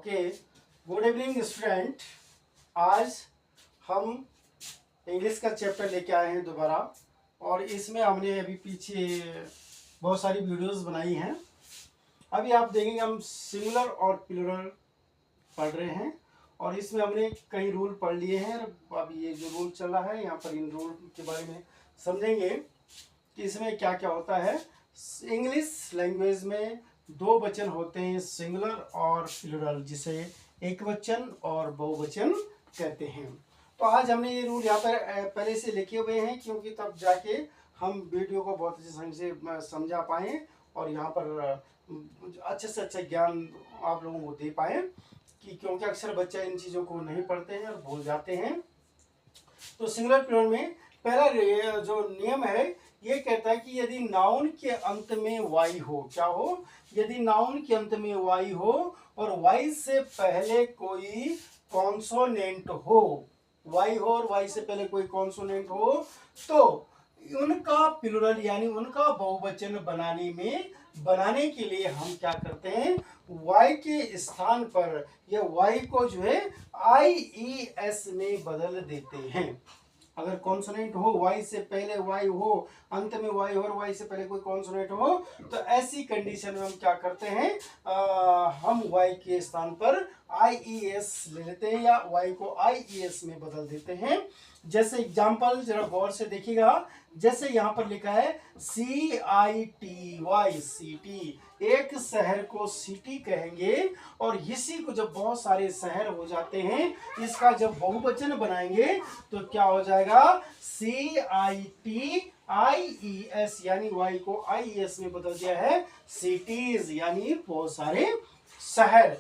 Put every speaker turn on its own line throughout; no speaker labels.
Okay, good evening student. आज हम English का चैप्टर लेके आए हैं दोबारा, और इसमें हमने अभी पीछे बहुत सारी वीडियोस बनाई हैं। अभी आप देखेंगे हम सिंगुलर और प्लूरल पढ़ रहे हैं, और इसमें हमने कई रूल पढ़ लिए हैं। अब ये जो रूल चल रहा है यहाँ पर, इन रूल के बारे में समझेंगे कि इसमें क्या क्या होता है। इंग्लिश लैंग्वेज में दो वचन होते हैं, सिंगुलर और प्लूरल, जिसे एक वचन और बहुवचन कहते हैं। तो आज हमने ये रूल यहाँ पर पहले से लिखे हुए हैं, क्योंकि तब जाके हम वीडियो को बहुत अच्छे ढंग से समझा पाएँ और यहाँ पर अच्छे से अच्छा ज्ञान आप लोगों को दे पाएँ, कि क्योंकि अक्सर बच्चे इन चीज़ों को नहीं पढ़ते हैं और भूल जाते हैं। तो सिंगुलर प्लूरल में पहला जो नियम है ये कहता है कि यदि नाउन के अंत में वाई हो, क्या हो, यदि नाउन के अंत में वाई हो और वाई से पहले कोई कॉन्सोनेंट हो, वाई हो और वाई से पहले कोई कॉन्सोनेंट हो, तो उनका प्लूरल यानी उनका बहुवचन बनाने के लिए हम क्या करते हैं, वाई के स्थान पर या वाई को जो है IES में बदल देते हैं। अगर कॉन्सोनेंट हो, वाई से पहले वाई हो, अंत में वाई हो और वाई से पहले कोई कॉन्सोनेंट हो, तो ऐसी कंडीशन में हम क्या करते हैं, हम वाई के स्थान पर IES ले लेते हैं या वाई को IES में बदल देते हैं। जैसे एग्जाम्पल जरा गौर से देखिएगा, जैसे यहाँ पर लिखा है CITY, सिटी, एक शहर को सिटी कहेंगे, और इसी को जब बहुत सारे शहर हो जाते हैं, इसका जब बहुवचन बनाएंगे तो क्या हो जाएगा, CITIES, यानी वाई को IES में बदल दिया है, सिटीज यानी बहुत सारे शहर।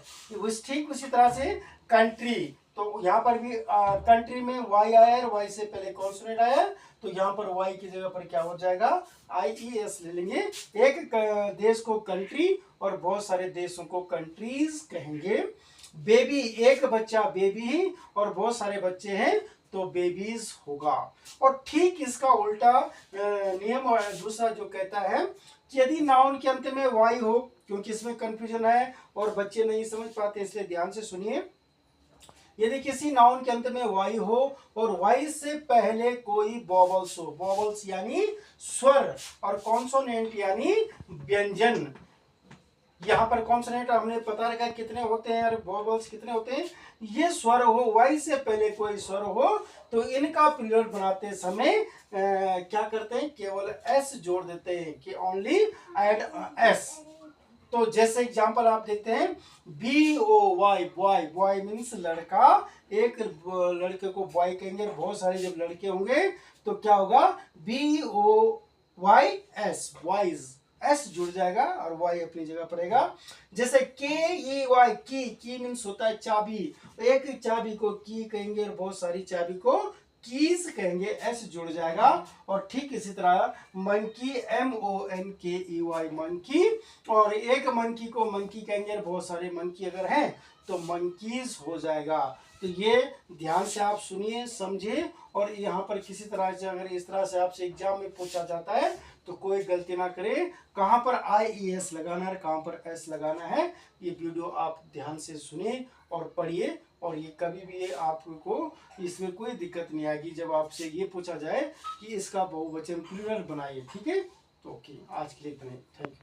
ठीक उसी तरह से कंट्री, तो यहाँ पर भी कंट्री में वाई आया है, वाई से पहले कॉन्सोनेंट आया है, तो यहाँ पर वाई की जगह पर क्या हो जाएगा, IES ले लेंगे। एक देश को कंट्री और बहुत सारे देशों को कंट्रीज कहेंगे। बेबी, एक बच्चा बेबी और बहुत सारे बच्चे हैं तो बेबीज होगा। और ठीक इसका उल्टा नियम और दूसरा जो कहता है कि यदि नाउन के अंत में वाई हो, क्योंकि इसमें कंफ्यूजन है और बच्चे नहीं समझ पाते, इसलिए ध्यान से सुनिए। यदि किसी नाउन के अंत में वाई हो और वाई से पहले कोई वॉवल्स हो, वॉवल्स यानी स्वर, और कॉन्सोनेंट यानी व्यंजन। यहाँ पर कॉन्सोनेंट हमने पता रखा कितने होते हैं और वॉवल्स कितने होते हैं। ये स्वर हो, वाई से पहले कोई स्वर हो, तो इनका प्लूरल बनाते समय क्या करते हैं, केवल S जोड़ देते हैं, कि ओनली ऐड S। तो जैसे एग्जांपल आप देखते हैं, BOY, बॉय, बॉय मीन्स लड़का, एक लड़के को बॉय कहेंगे, बहुत सारे जब लड़के होंगे तो क्या होगा, BOYS, बॉयज, S जुड़ जाएगा और Y अपनी जगह पर रहेगा। जैसे KEY, की मीन्स होता है चाबी, एक चाबी को की कहेंगे और बहुत सारी चाबी को कीज कहेंगे, S जुड़ जाएगा। और ठीक इसी तरह मंकी, MONKEY, मंकी, और एक मंकी को मंकी कहेंगे, बहुत सारे मंकी अगर हैं तो मंकीज हो जाएगा। तो ये ध्यान से आप सुनिए, समझिए, और यहाँ पर किसी तरह से अगर इस तरह से आपसे एग्जाम में पूछा जाता है तो कोई गलती ना करे, कहाँ पर IES लगाना है, कहाँ पर S लगाना है। ये वीडियो आप ध्यान से सुनिए और पढ़िए, और ये कभी भी आपको इसमें कोई दिक्कत नहीं आएगी जब आपसे ये पूछा जाए कि इसका बहुवचन प्लूरल बनाइए। ठीक है, तो ओके, आज के लिए इतना ही, थैंक यू।